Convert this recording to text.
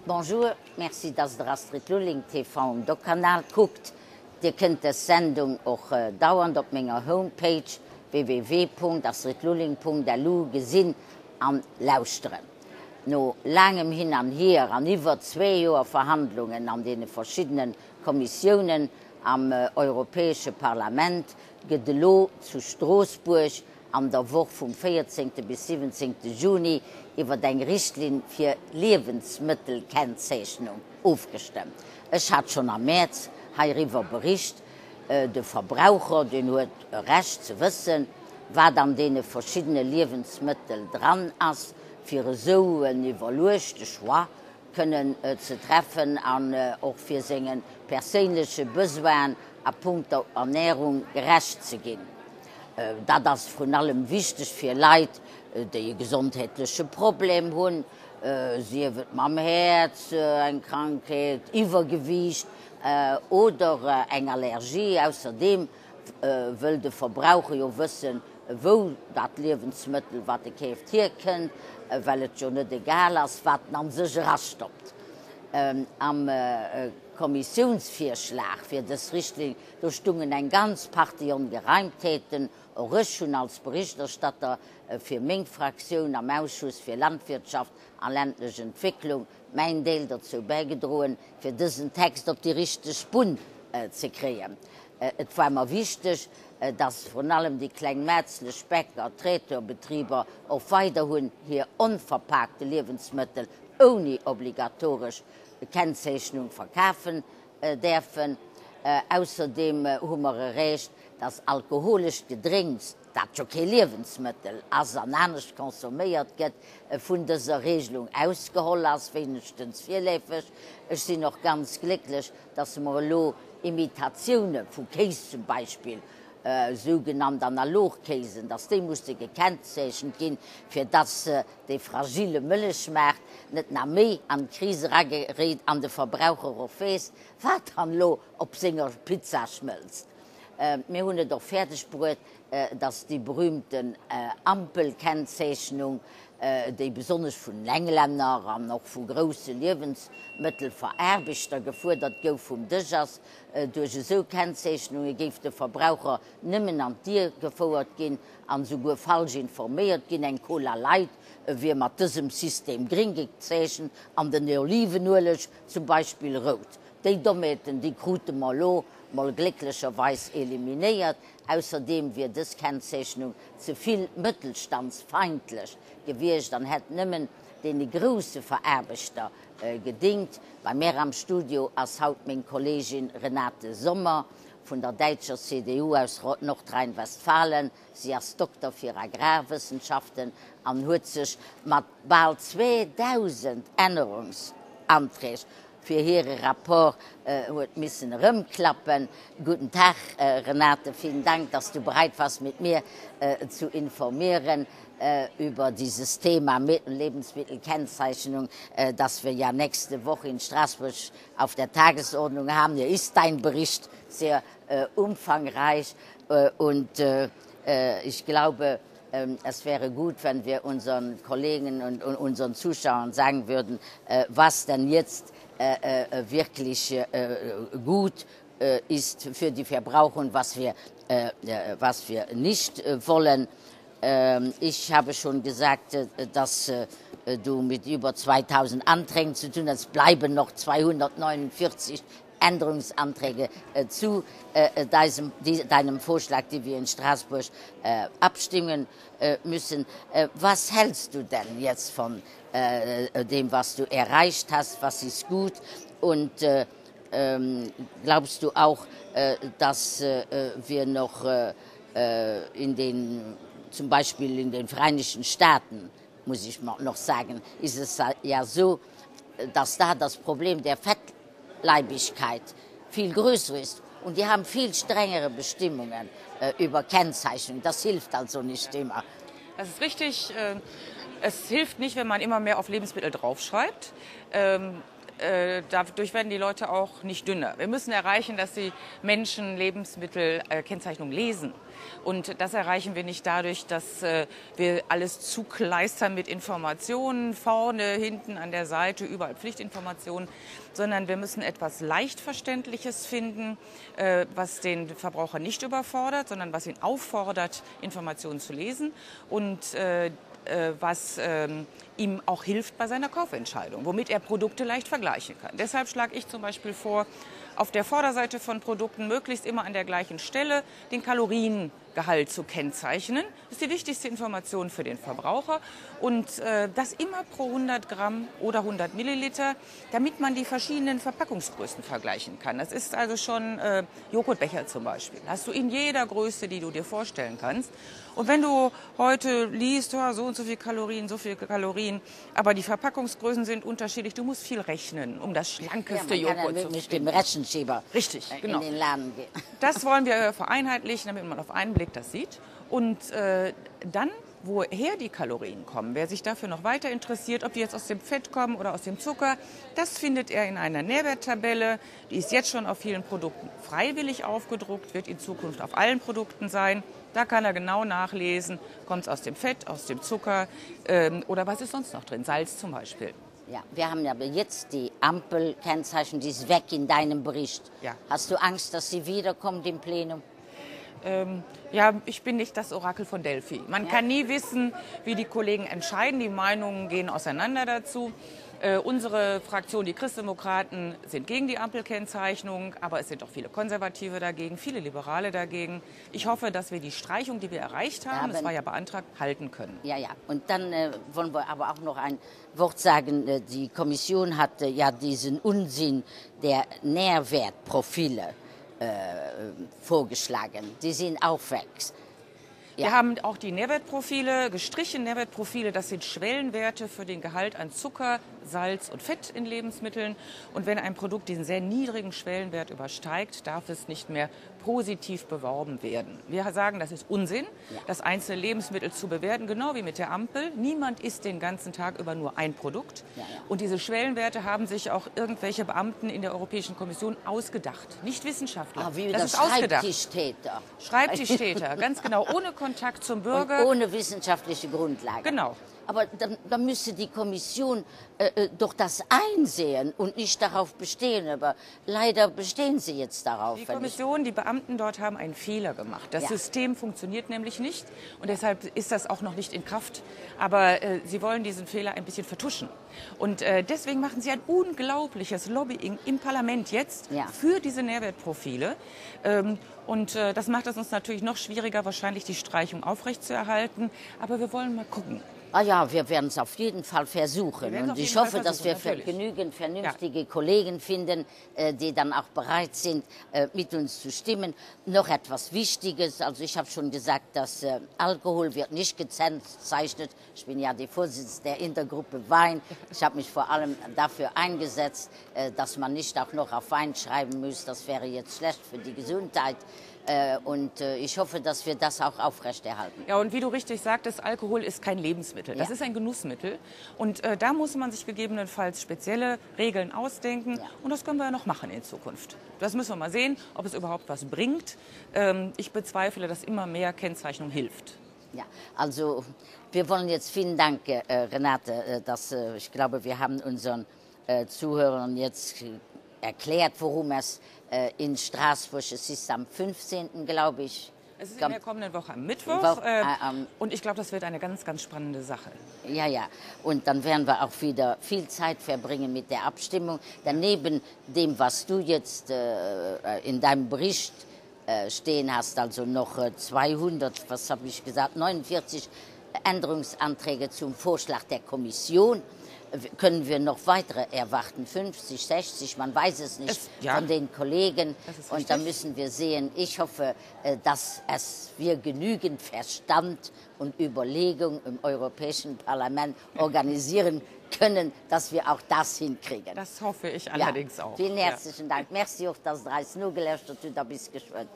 Bonjour, merci, dass der Astrid Lulling TV am Kanal guckt. Ihr könnt die Sendung auch dauernd auf meiner Homepage www.astridlulling.lu gesehen und lauschen. No langem hin an her, an über 2 Jahre Verhandlungen an den verschiedenen Kommissionen am Europäischen Parlament, gedelo zu Straßburg an der Woche vom 14. bis 17. Juni über die Richtlinie für Lebensmittelkennzeichnung aufgestimmt. Es hat schon am März hierüber Bericht, der Verbraucher den hat Recht zu wissen, was an den verschiedenen Lebensmitteln dran ist, für so ein evaluiertes Choix können zu treffen und auch für seine persönliche Besuche an Punkt der Ernährung gerecht zu gehen. Das ist vor allem wichtig für Leute, die gesundheitliche Probleme haben. Sie wird am Herz, eine Krankheit, Übergewicht oder eine Allergie. Außerdem will der Verbraucher ja wissen, wo das Lebensmittel, was er kauft, herkommt, weil es schon nicht egal ist, was an sich rastoppt. Am Kommissionsvorschlag für das Richtlinie, da standen eine ganze Partie Ungereimtheiten, auch ich schon als Berichterstatter für meine Fraktion am Ausschuss für Landwirtschaft und ländliche Entwicklung mein Teil dazu beigetragen, für diesen Text auf die richtige Spur zu kriegen. Es war mir wichtig, dass vor allem die kleinmetzlichen Bäcker, Treterbetriebe auch weiterhin hier unverpackte Lebensmittel ohne obligatorische Kennzeichnung verkaufen dürfen. Außerdem haben wir erreicht, dass alkoholische Getränke, das schon kein Lebensmittel, als nicht konsumiert wird, von dieser Regelung ausgeholt ist, wenigstens vorläufig. Ich bin noch ganz glücklich, dass wir Imitationen von Käse zum Beispiel, sogenannte Analogkäse, dass die musste gekennzeichnet gehen, für das die fragile Milchmarkt nicht noch mehr an die Krise gerät, an den Verbraucher aufweist, was dann ob seiner Pizza schmilzt. Wir haben doch fertig gebracht, dass die berühmten Ampelkennzeichnung, die besonders von Engländern und auch von großen Lebensmittelverarbeitern gefordert wird, vom Tischers, durch so Kennzeichnungen gibt der Verbraucher nicht mehr an dir gefordert gehen, und sogar falsch informiert gehen, ein Cola Light, wie mit diesem System grün gezeichnet, an den Olivenöl zum Beispiel rot. Die Tomaten, die kruten mal glücklicherweise eliminiert. Außerdem wird diese Kennzeichnung zu viel mittelstandsfeindlich gewesen. Dann hätten nicht den großen Verarbeiter gedient. Bei mir am Studio als haut meine Kollegin Renate Sommer von der deutschen CDU aus Nordrhein-Westfalen. Sie ist Doktor für Agrarwissenschaften und hat sich mit bald 2000 Änderungsanträgen für Ihren Rapport müssen rumklappen. Guten Tag, Renate, vielen Dank, dass du bereit warst, mit mir zu informieren über dieses Thema Lebensmittelkennzeichnung, das wir ja nächste Woche in Straßburg auf der Tagesordnung haben. Hier ist dein Bericht sehr umfangreich und ich glaube, es wäre gut, wenn wir unseren Kollegen und unseren Zuschauern sagen würden, was denn jetzt wirklich gut ist für die Verbraucher und was wir nicht wollen. Ich habe schon gesagt, dass du mit über 2000 Anträgen zu tun hast. Es bleiben noch 249 Änderungsanträge zu deinem Vorschlag, den wir in Straßburg abstimmen müssen. Was hältst du denn jetzt von dem, was du erreicht hast? Was ist gut? Und glaubst du auch, dass wir noch zum Beispiel in den Vereinigten Staaten, muss ich noch sagen, ist es ja so, dass da das Problem der Fettleibigkeit viel größer ist. Und die haben viel strengere Bestimmungen über Kennzeichnung. Das hilft also nicht immer. Das ist richtig. Es hilft nicht, wenn man immer mehr auf Lebensmittel draufschreibt. Dadurch werden die Leute auch nicht dünner. Wir müssen erreichen, dass die Menschen Lebensmittelkennzeichnung lesen. Und das erreichen wir nicht dadurch, dass wir alles zukleistern mit Informationen, vorne, hinten, an der Seite, überall Pflichtinformationen, sondern wir müssen etwas leicht Verständliches finden, was den Verbraucher nicht überfordert, sondern was ihn auffordert, Informationen zu lesen und was ihm auch hilft bei seiner Kaufentscheidung, womit er Produkte leicht vergleichen kann. Deshalb schlage ich zum Beispiel vor, auf der Vorderseite von Produkten möglichst immer an der gleichen Stelle den Kaloriengehalt zu kennzeichnen. Das ist die wichtigste Information für den Verbraucher. Und das immer pro 100 Gramm oder 100 Milliliter, damit man die verschiedenen Verpackungsgrößen vergleichen kann. Das ist also schon Joghurtbecher zum Beispiel. Hast du in jeder Größe, die du dir vorstellen kannst. Und wenn du heute liest, ja, so und so viel Kalorien, aber die Verpackungsgrößen sind unterschiedlich, du musst viel rechnen, um das schlankeste Joghurt zu finden. Rechenschieber Richtig, genau. In den Laden gehen. Das wollen wir vereinheitlichen, damit man auf einen Blick das sieht. Und dann, woher die Kalorien kommen, wer sich dafür noch weiter interessiert, ob die jetzt aus dem Fett kommen oder aus dem Zucker, das findet er in einer Nährwerttabelle. Die ist jetzt schon auf vielen Produkten freiwillig aufgedruckt, wird in Zukunft auf allen Produkten sein. Da kann er genau nachlesen, kommt es aus dem Fett, aus dem Zucker oder was ist sonst noch drin, Salz zum Beispiel. Ja, wir haben aber jetzt die Ampelkennzeichen, die ist weg in deinem Bericht. Ja. Hast du Angst, dass sie wiederkommt im Plenum? Ja, ich bin nicht das Orakel von Delphi. Man kann nie wissen, wie die Kollegen entscheiden. Die Meinungen gehen auseinander dazu. Unsere Fraktion, die Christdemokraten, sind gegen die Ampelkennzeichnung, aber es sind auch viele Konservative dagegen, viele Liberale dagegen. Ich hoffe, dass wir die Streichung, die wir erreicht haben, das war ja beantragt, halten können. Ja, ja. Und dann wollen wir aber auch noch ein Wort sagen. Die Kommission hatte ja diesen Unsinn der Nährwertprofile vorgeschlagen. Die sind auch weg. Ja. Wir haben auch die Nährwertprofile gestrichen. Nährwertprofile, das sind Schwellenwerte für den Gehalt an Zucker, Salz und Fett in Lebensmitteln. Und wenn ein Produkt den sehr niedrigen Schwellenwert übersteigt, darf es nicht mehr positiv beworben werden. Wir sagen, das ist Unsinn, das einzelne Lebensmittel zu bewerten, genau wie mit der Ampel. Niemand isst den ganzen Tag über nur ein Produkt. Ja, ja. Und diese Schwellenwerte haben sich auch irgendwelche Beamten in der Europäischen Kommission ausgedacht. Nicht Wissenschaftler. Wie das ist ausgedacht. Schreibtischtäter. Schreibtischtäter, ganz genau. Ohne Kontakt zum Bürger. Und ohne wissenschaftliche Grundlage. Genau. Aber dann müsste die Kommission doch das einsehen und nicht darauf bestehen. Aber leider bestehen sie jetzt darauf. Die Kommission, die Beamten dort haben einen Fehler gemacht. Das System funktioniert nämlich nicht und deshalb ist das auch noch nicht in Kraft. Aber sie wollen diesen Fehler ein bisschen vertuschen. Und deswegen machen sie ein unglaubliches Lobbying im Parlament jetzt für diese Nährwertprofile. Und das macht es uns natürlich noch schwieriger, wahrscheinlich die Streichung aufrechtzuerhalten. Aber wir wollen mal gucken. Ah ja, wir werden es auf jeden Fall versuchen. Und ich hoffe, dass wir genügend vernünftige Kollegen finden, die dann auch bereit sind, mit uns zu stimmen. Noch etwas Wichtiges. Also ich habe schon gesagt, dass Alkohol wird nicht gekennzeichnet. Ich bin ja die Vorsitzende der Intergruppe Wein. Ich habe mich vor allem dafür eingesetzt, dass man nicht auch noch auf Wein schreiben muss. Das wäre jetzt schlecht für die Gesundheit. Und ich hoffe, dass wir das auch aufrechterhalten. Ja, und wie du richtig sagtest, Alkohol ist kein Lebensmittel. Das ist ein Genussmittel. Und da muss man sich gegebenenfalls spezielle Regeln ausdenken. Ja. Und das können wir ja noch machen in Zukunft. Das müssen wir mal sehen, ob es überhaupt was bringt. Ich bezweifle, dass immer mehr Kennzeichnung hilft. Ja, also wir wollen jetzt vielen Dank, Renate. Ich glaube, wir haben unseren Zuhörern jetzt erklärt, worum es in Straßburg, es ist am 15., glaube ich. Es ist in der kommenden Woche am Mittwoch und ich glaube, das wird eine ganz, ganz spannende Sache. Ja, ja. Und dann werden wir auch wieder viel Zeit verbringen mit der Abstimmung. Daneben dem, was du jetzt in deinem Bericht stehen hast, also noch 200, was habe ich gesagt, 49 Änderungsanträge zum Vorschlag der Kommission. Können wir noch weitere erwarten, 50, 60, man weiß es nicht, von den Kollegen. Und da müssen wir sehen, ich hoffe, dass wir genügend Verstand und Überlegung im Europäischen Parlament organisieren können, dass wir auch das hinkriegen. Das hoffe ich allerdings auch. Vielen herzlichen Dank. Merci auch, dass du nur gelöscht hast, du da bist geschwört.